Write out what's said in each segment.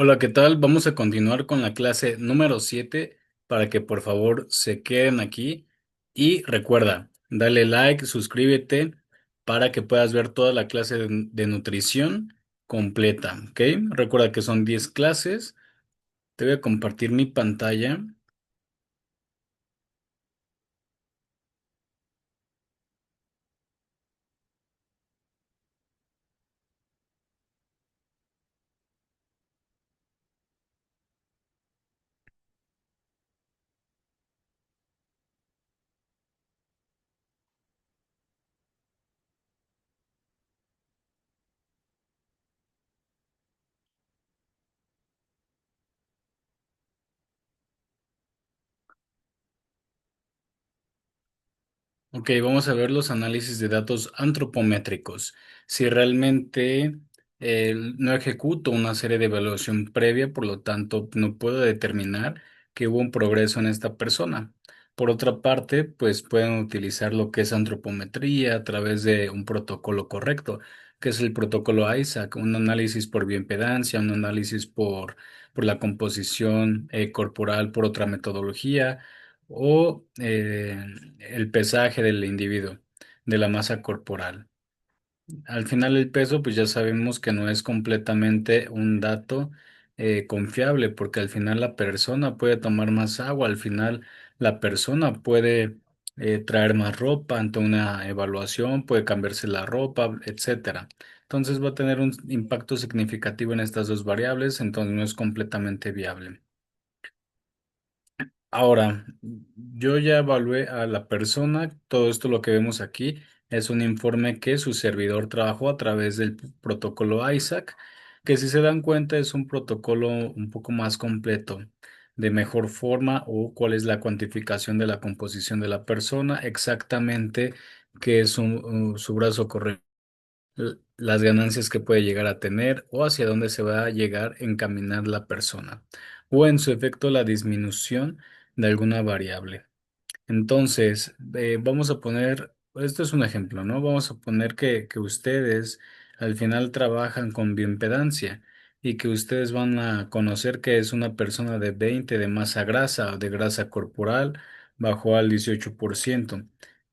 Hola, ¿qué tal? Vamos a continuar con la clase número 7 para que por favor se queden aquí y recuerda, dale like, suscríbete para que puedas ver toda la clase de nutrición completa, ¿ok? Recuerda que son 10 clases. Te voy a compartir mi pantalla. Ok, vamos a ver los análisis de datos antropométricos. Si realmente no ejecuto una serie de evaluación previa, por lo tanto, no puedo determinar que hubo un progreso en esta persona. Por otra parte, pues pueden utilizar lo que es antropometría a través de un protocolo correcto, que es el protocolo ISAC, un análisis por bioimpedancia, un análisis por la composición corporal por otra metodología o el pesaje del individuo, de la masa corporal. Al final el peso, pues ya sabemos que no es completamente un dato confiable, porque al final la persona puede tomar más agua, al final la persona puede traer más ropa ante una evaluación, puede cambiarse la ropa, etcétera. Entonces va a tener un impacto significativo en estas dos variables, entonces no es completamente viable. Ahora, yo ya evalué a la persona, todo esto lo que vemos aquí es un informe que su servidor trabajó a través del protocolo ISAC, que si se dan cuenta es un protocolo un poco más completo, de mejor forma o cuál es la cuantificación de la composición de la persona, exactamente qué es su brazo correcto, las ganancias que puede llegar a tener o hacia dónde se va a llegar a encaminar la persona, o en su efecto la disminución de alguna variable. Entonces, vamos a poner, esto es un ejemplo, ¿no? Vamos a poner que ustedes al final trabajan con bioimpedancia y que ustedes van a conocer que es una persona de 20 de masa grasa o de grasa corporal, bajó al 18%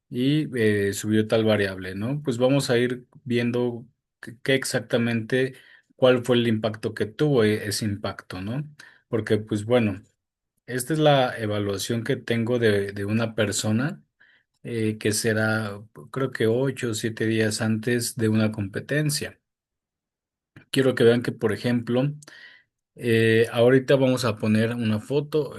y subió tal variable, ¿no? Pues vamos a ir viendo qué exactamente, cuál fue el impacto que tuvo ese impacto, ¿no? Porque, pues bueno. Esta es la evaluación que tengo de una persona que será, creo que 8 o 7 días antes de una competencia. Quiero que vean que, por ejemplo, ahorita vamos a poner una foto.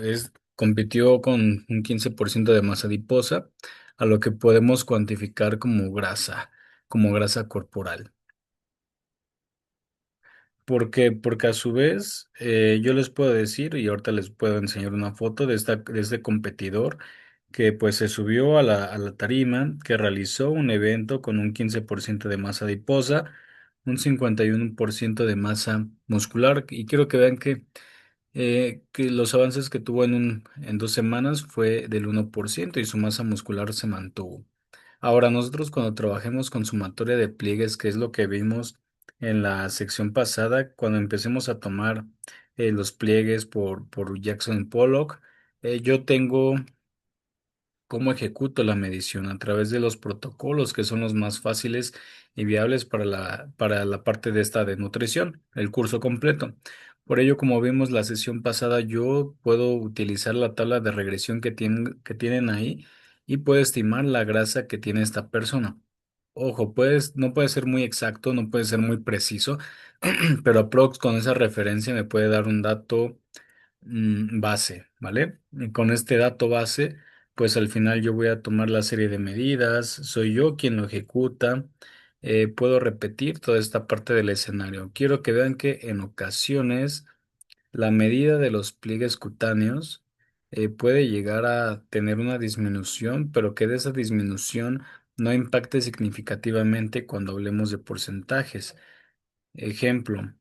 Compitió con un 15% de masa adiposa, a lo que podemos cuantificar como grasa corporal. Porque a su vez yo les puedo decir, y ahorita les puedo enseñar una foto de este competidor que pues se subió a la tarima, que realizó un evento con un 15% de masa adiposa, un 51% de masa muscular, y quiero que vean que los avances que tuvo en 2 semanas fue del 1% y su masa muscular se mantuvo. Ahora, nosotros cuando trabajemos con sumatoria de pliegues, que es lo que vimos en la sección pasada, cuando empecemos a tomar los pliegues por Jackson Pollock, yo tengo cómo ejecuto la medición a través de los protocolos que son los más fáciles y viables para la parte de esta de nutrición, el curso completo. Por ello, como vimos la sesión pasada, yo puedo utilizar la tabla de regresión que tienen ahí y puedo estimar la grasa que tiene esta persona. Ojo, no puede ser muy exacto, no puede ser muy preciso, pero aprox con esa referencia me puede dar un dato base, ¿vale? Y con este dato base, pues al final yo voy a tomar la serie de medidas, soy yo quien lo ejecuta, puedo repetir toda esta parte del escenario. Quiero que vean que en ocasiones la medida de los pliegues cutáneos puede llegar a tener una disminución, pero que de esa disminución no impacte significativamente cuando hablemos de porcentajes. Ejemplo.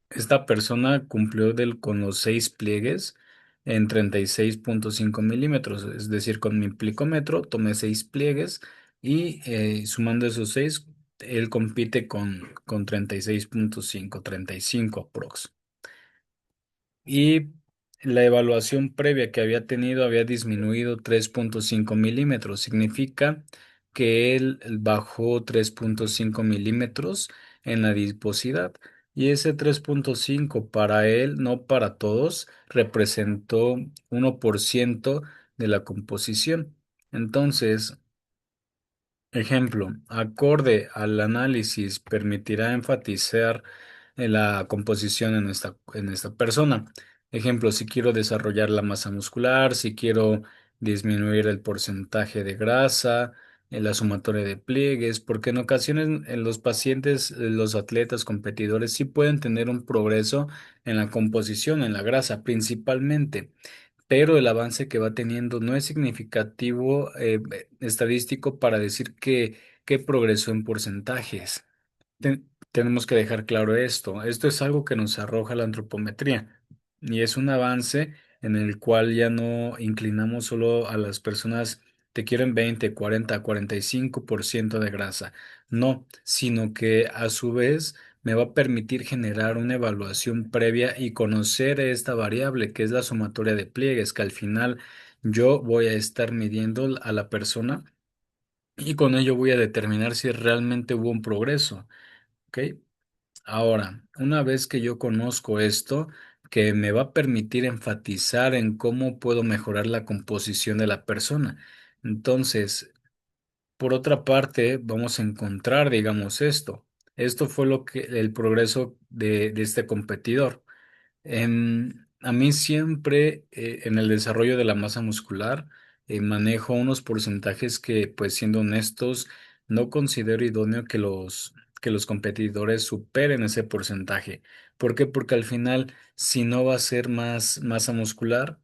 Esta persona cumplió con los 6 pliegues en 36,5 milímetros, es decir, con mi plicómetro tomé 6 pliegues y sumando esos 6, él compite con 36,5, 35 aprox. y la evaluación previa que había tenido había disminuido 3,5 milímetros. Significa que él bajó 3,5 milímetros en la adiposidad. Y ese 3,5 para él, no para todos, representó 1% de la composición. Entonces, ejemplo, acorde al análisis, permitirá enfatizar la composición en esta persona. Ejemplo, si quiero desarrollar la masa muscular, si quiero disminuir el porcentaje de grasa, la sumatoria de pliegues, porque en ocasiones en los pacientes, los atletas competidores sí pueden tener un progreso en la composición, en la grasa principalmente, pero el avance que va teniendo no es significativo estadístico para decir que progresó en porcentajes. Tenemos que dejar claro esto. Esto es algo que nos arroja la antropometría y es un avance en el cual ya no inclinamos solo a las personas que quieren 20, 40, 45% de grasa. No, sino que a su vez me va a permitir generar una evaluación previa y conocer esta variable que es la sumatoria de pliegues, que al final yo voy a estar midiendo a la persona y con ello voy a determinar si realmente hubo un progreso. ¿Ok? Ahora, una vez que yo conozco esto, que me va a permitir enfatizar en cómo puedo mejorar la composición de la persona. Entonces, por otra parte, vamos a encontrar, digamos, esto. Esto fue el progreso de este competidor. A mí siempre en el desarrollo de la masa muscular manejo unos porcentajes que, pues siendo honestos, no considero idóneo que los competidores superen ese porcentaje. ¿Por qué? Porque al final, si no va a ser más masa muscular,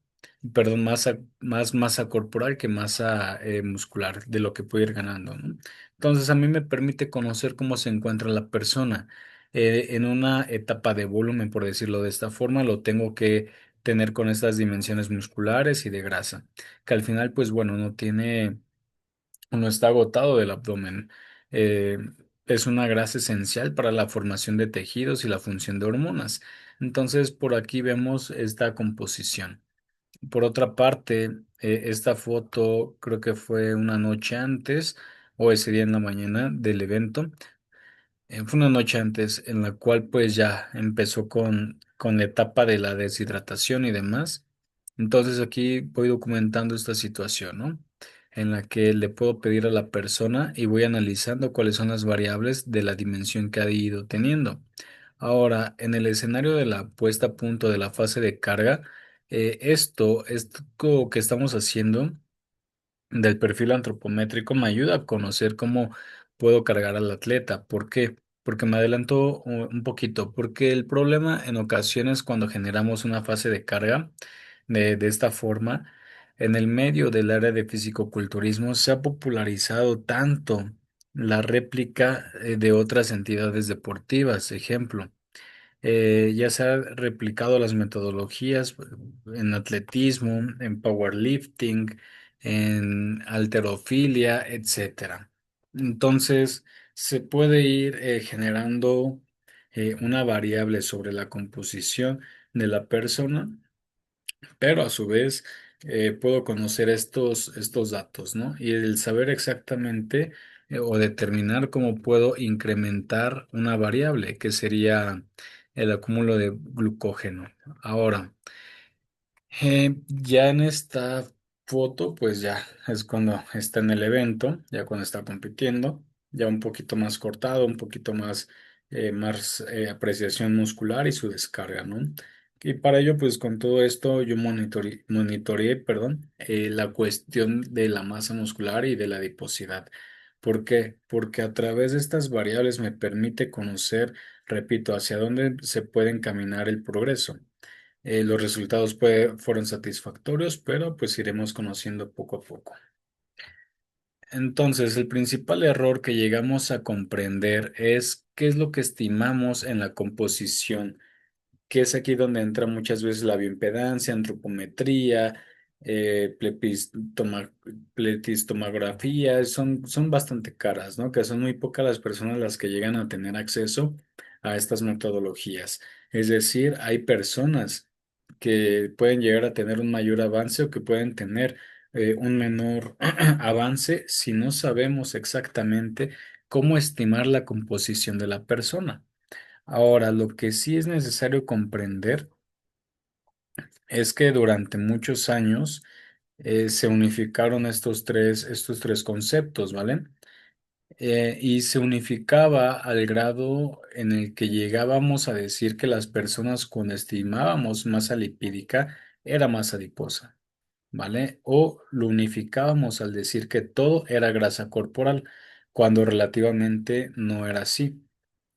perdón, más masa corporal que masa muscular de lo que puede ir ganando, ¿no? Entonces, a mí me permite conocer cómo se encuentra la persona en una etapa de volumen, por decirlo de esta forma, lo tengo que tener con estas dimensiones musculares y de grasa, que al final, pues bueno, uno está agotado del abdomen. Eh, es una grasa esencial para la formación de tejidos y la función de hormonas. Entonces, por aquí vemos esta composición. Por otra parte, esta foto creo que fue una noche antes o ese día en la mañana del evento. Fue una noche antes en la cual pues ya empezó con la etapa de la deshidratación y demás. Entonces aquí voy documentando esta situación, ¿no? En la que le puedo pedir a la persona y voy analizando cuáles son las variables de la dimensión que ha ido teniendo. Ahora, en el escenario de la puesta a punto de la fase de carga, esto que estamos haciendo del perfil antropométrico me ayuda a conocer cómo puedo cargar al atleta. ¿Por qué? Porque me adelanto un poquito, porque el problema en ocasiones cuando generamos una fase de carga de esta forma, en el medio del área de fisicoculturismo se ha popularizado tanto la réplica de otras entidades deportivas. Ejemplo, ya se ha replicado las metodologías en atletismo, en powerlifting, en halterofilia, etcétera. Entonces, se puede ir generando una variable sobre la composición de la persona, pero a su vez puedo conocer estos datos, ¿no? Y el saber exactamente o determinar cómo puedo incrementar una variable, que sería el acúmulo de glucógeno. Ahora, ya en esta foto, pues ya es cuando está en el evento, ya cuando está compitiendo, ya un poquito más cortado, un poquito más apreciación muscular y su descarga, ¿no? Y para ello, pues con todo esto yo monitoreé, perdón, la cuestión de la masa muscular y de la adiposidad. ¿Por qué? Porque a través de estas variables me permite conocer, repito, hacia dónde se puede encaminar el progreso. Los resultados fueron satisfactorios, pero pues iremos conociendo poco a poco. Entonces, el principal error que llegamos a comprender es qué es lo que estimamos en la composición, que es aquí donde entra muchas veces la bioimpedancia, antropometría, pletistomografía, son bastante caras, ¿no? Que son muy pocas las personas las que llegan a tener acceso a estas metodologías. Es decir, hay personas que pueden llegar a tener un mayor avance o que pueden tener un menor avance si no sabemos exactamente cómo estimar la composición de la persona. Ahora, lo que sí es necesario comprender es que durante muchos años se unificaron estos tres conceptos, ¿vale? Y se unificaba al grado en el que llegábamos a decir que las personas con estimábamos masa lipídica era masa adiposa, ¿vale? O lo unificábamos al decir que todo era grasa corporal, cuando relativamente no era así.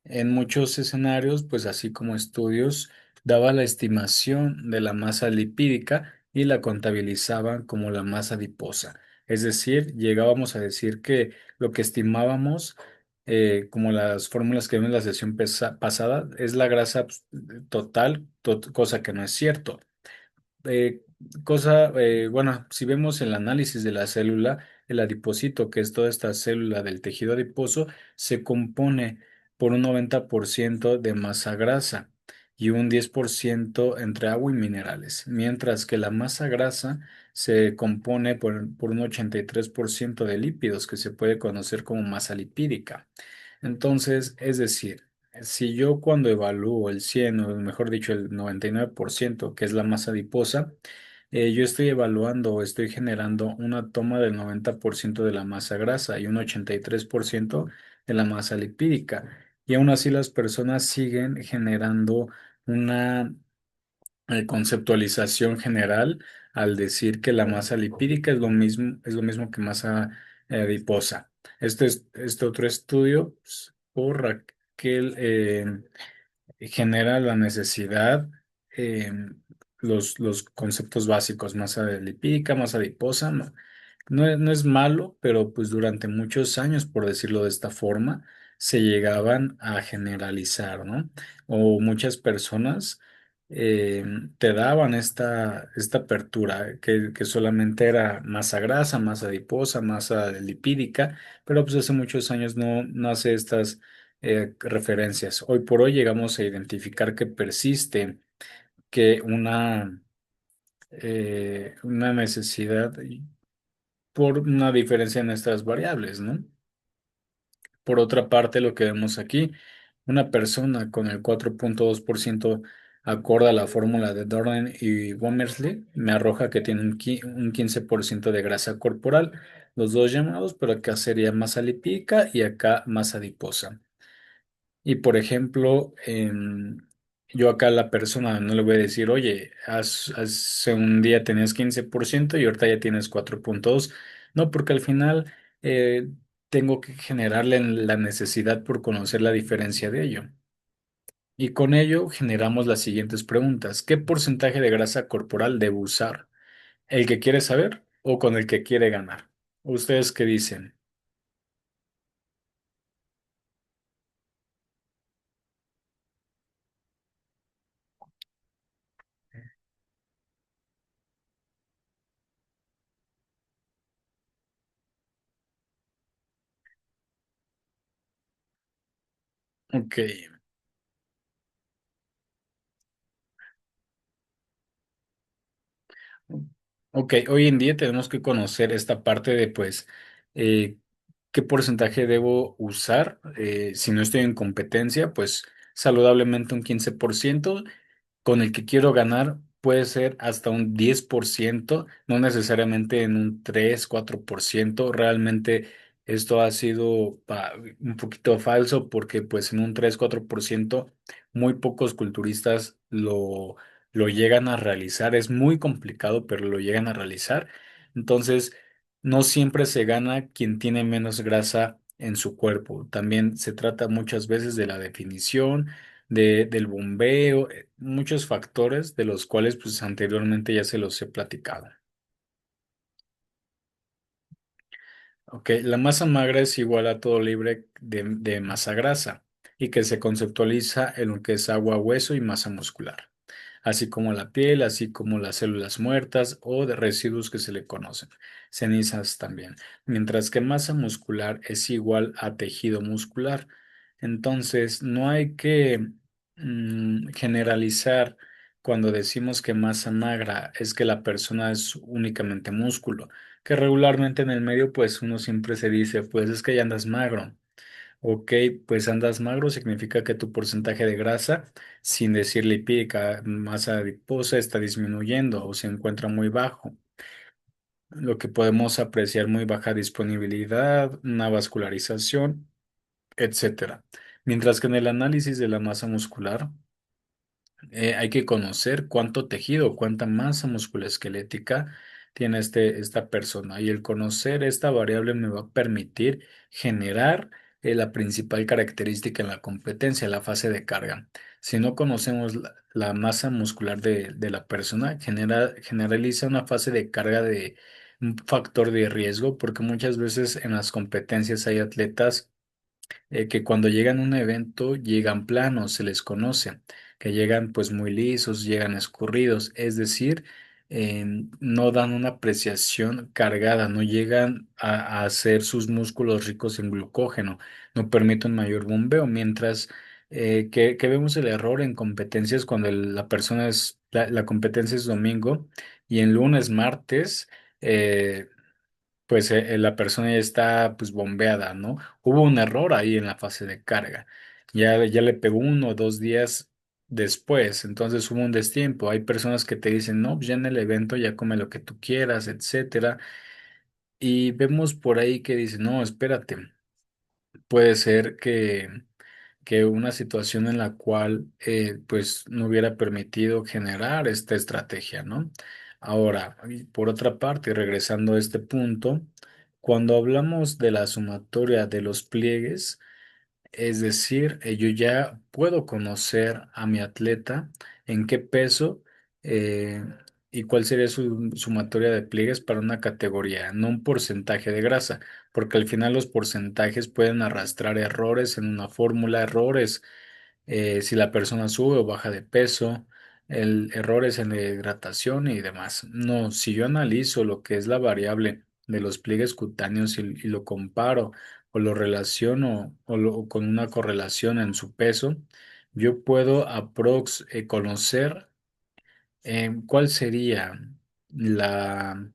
En muchos escenarios, pues así como estudios, daba la estimación de la masa lipídica y la contabilizaban como la masa adiposa. Es decir, llegábamos a decir que lo que estimábamos, como las fórmulas que vimos en la sesión pasada, es la grasa pues, total, cosa que no es cierto. Eh, bueno, si vemos el análisis de la célula, el adipocito, que es toda esta célula del tejido adiposo, se compone por un 90% de masa grasa y un 10% entre agua y minerales, mientras que la masa grasa se compone por un 83% de lípidos, que se puede conocer como masa lipídica. Entonces, es decir, si yo cuando evalúo el 100 o mejor dicho el 99%, que es la masa adiposa, yo estoy evaluando o estoy generando una toma del 90% de la masa grasa y un 83% de la masa lipídica. Y aún así las personas siguen generando una conceptualización general al decir que la masa lipídica es lo mismo que masa adiposa. Este otro estudio pues, por Raquel genera la necesidad, eh, los conceptos básicos, masa lipídica, masa adiposa, no es malo, pero pues durante muchos años, por decirlo de esta forma, se llegaban a generalizar, ¿no? O muchas personas eh, te daban esta apertura, que solamente era masa grasa, masa adiposa, masa lipídica, pero pues hace muchos años no hace estas referencias. Hoy por hoy llegamos a identificar que persiste que una necesidad por una diferencia en estas variables, ¿no? Por otra parte, lo que vemos aquí, una persona con el 4,2% acorde a la fórmula de Dornan y Womersley me arroja que tiene un 15% de grasa corporal, los dos llamados, pero acá sería masa lipídica y acá masa adiposa. Y por ejemplo, yo acá a la persona no le voy a decir, oye, hace un día tenías 15% y ahorita ya tienes 4,2. No, porque al final tengo que generarle la necesidad por conocer la diferencia de ello. Y con ello generamos las siguientes preguntas. ¿Qué porcentaje de grasa corporal debo usar? ¿El que quiere saber o con el que quiere ganar? ¿Ustedes qué dicen? Ok. Ok, hoy en día tenemos que conocer esta parte de, pues, eh, qué porcentaje debo usar si no estoy en competencia, pues saludablemente un 15%. Con el que quiero ganar puede ser hasta un 10%, no necesariamente en un 3, 4%. Realmente esto ha sido un poquito falso porque pues en un 3, 4% muy pocos culturistas lo llegan a realizar. Es muy complicado, pero lo llegan a realizar. Entonces, no siempre se gana quien tiene menos grasa en su cuerpo. También se trata muchas veces de la definición del bombeo, muchos factores de los cuales pues anteriormente ya se los he platicado. Ok, la masa magra es igual a todo libre de masa grasa y que se conceptualiza en lo que es agua, hueso y masa muscular, así como la piel, así como las células muertas o de residuos que se le conocen, cenizas también, mientras que masa muscular es igual a tejido muscular. Entonces, no hay que generalizar cuando decimos que masa magra es que la persona es únicamente músculo, que regularmente en el medio pues uno siempre se dice, pues es que ya andas magro. Ok, pues andas magro significa que tu porcentaje de grasa, sin decir lipídica, masa adiposa, está disminuyendo o se encuentra muy bajo, lo que podemos apreciar muy baja disponibilidad, una vascularización, etcétera. Mientras que en el análisis de la masa muscular, hay que conocer cuánto tejido, cuánta masa musculoesquelética tiene esta persona. Y el conocer esta variable me va a permitir generar la principal característica en la competencia, la fase de carga. Si no conocemos la masa muscular de la persona, generaliza una fase de carga de un factor de riesgo, porque muchas veces en las competencias hay atletas que cuando llegan a un evento llegan planos, se les conoce, que llegan pues muy lisos, llegan escurridos, es decir, no dan una apreciación cargada, no llegan a hacer sus músculos ricos en glucógeno, no permiten mayor bombeo, mientras que vemos el error en competencias cuando la persona la competencia es domingo y en lunes, martes, pues la persona ya está pues bombeada, ¿no? Hubo un error ahí en la fase de carga. Ya le pegó 1 o 2 días después, entonces hubo un destiempo. Hay personas que te dicen, no, pues ya en el evento ya come lo que tú quieras, etcétera. Y vemos por ahí que dicen, no, espérate, puede ser que una situación en la cual pues no hubiera permitido generar esta estrategia, ¿no? Ahora, y por otra parte, regresando a este punto, cuando hablamos de la sumatoria de los pliegues, es decir, yo ya puedo conocer a mi atleta en qué peso eh, y cuál sería su sumatoria de pliegues para una categoría, no un porcentaje de grasa, porque al final los porcentajes pueden arrastrar errores en una fórmula, errores si la persona sube o baja de peso, errores en la hidratación y demás. No, si yo analizo lo que es la variable de los pliegues cutáneos y lo comparo o lo relaciono o con una correlación en su peso, yo puedo conocer cuál sería la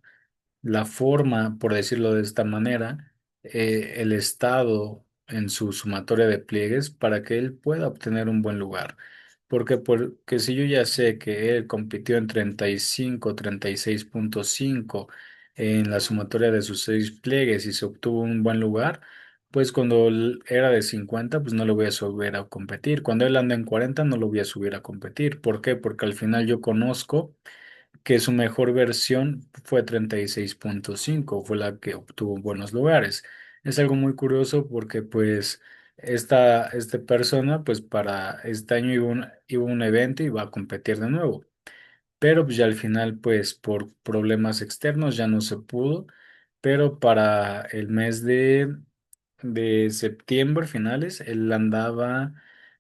la forma, por decirlo de esta manera, el estado en su sumatoria de pliegues para que él pueda obtener un buen lugar. Porque si yo ya sé que él compitió en 35, 36,5 en la sumatoria de sus 6 pliegues y se obtuvo un buen lugar, pues cuando él era de 50, pues no lo voy a subir a competir. Cuando él anda en 40, no lo voy a subir a competir. ¿Por qué? Porque al final yo conozco que su mejor versión fue 36,5, fue la que obtuvo buenos lugares. Es algo muy curioso porque pues esta persona pues para este año iba a un evento y va a competir de nuevo, pero pues ya al final pues por problemas externos ya no se pudo, pero para el mes de septiembre finales él andaba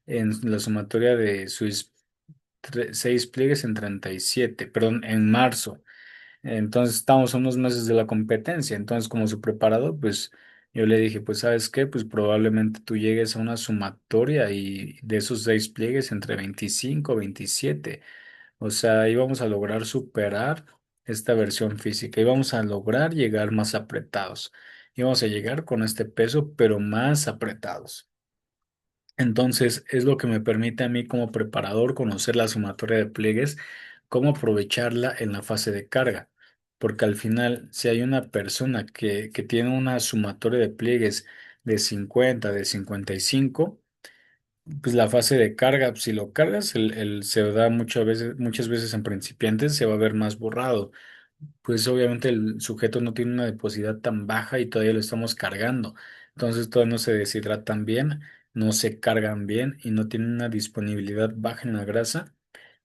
en la sumatoria de sus 6 pliegues en 37, perdón, en marzo. Entonces estamos a unos meses de la competencia. Entonces, como su preparador, pues yo le dije, pues ¿sabes qué? Pues probablemente tú llegues a una sumatoria y de esos 6 pliegues entre 25 27. O sea, íbamos a lograr superar esta versión física. Íbamos a lograr llegar más apretados. Íbamos a llegar con este peso, pero más apretados. Entonces, es lo que me permite a mí como preparador conocer la sumatoria de pliegues, cómo aprovecharla en la fase de carga. Porque al final, si hay una persona que tiene una sumatoria de pliegues de 50, de 55, pues la fase de carga, si lo cargas, se da muchas veces en principiantes, se va a ver más borrado. Pues obviamente el sujeto no tiene una adiposidad tan baja y todavía lo estamos cargando. Entonces todavía no se deshidratan bien, no se cargan bien y no tienen una disponibilidad baja en la grasa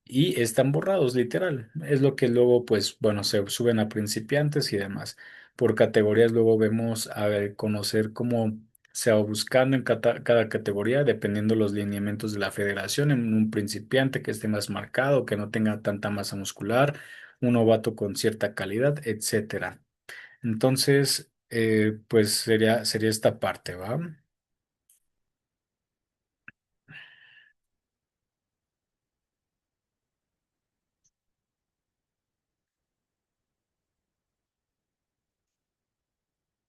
y están borrados, literal. Es lo que luego, pues, bueno, se suben a principiantes y demás. Por categorías luego vemos a ver, conocer cómo se va buscando en cada categoría, dependiendo los lineamientos de la federación, en un principiante que esté más marcado, que no tenga tanta masa muscular, un novato con cierta calidad, etcétera. Entonces, pues sería esta parte, ¿va?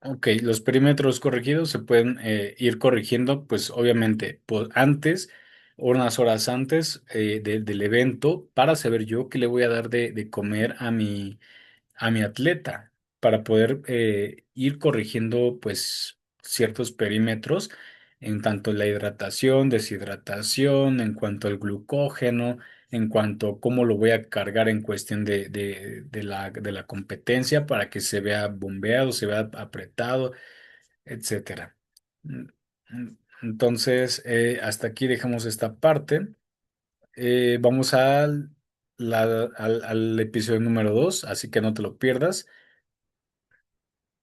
Ok, los perímetros corregidos se pueden ir corrigiendo, pues obviamente antes, unas horas antes del evento, para saber yo qué le voy a dar de comer a mi atleta, para poder ir corrigiendo pues ciertos perímetros en tanto la hidratación, deshidratación, en cuanto al glucógeno, en cuanto a cómo lo voy a cargar en cuestión de la competencia para que se vea bombeado, se vea apretado, etcétera. Mm, Entonces, hasta aquí dejamos esta parte. Vamos al episodio número 2, así que no te lo pierdas.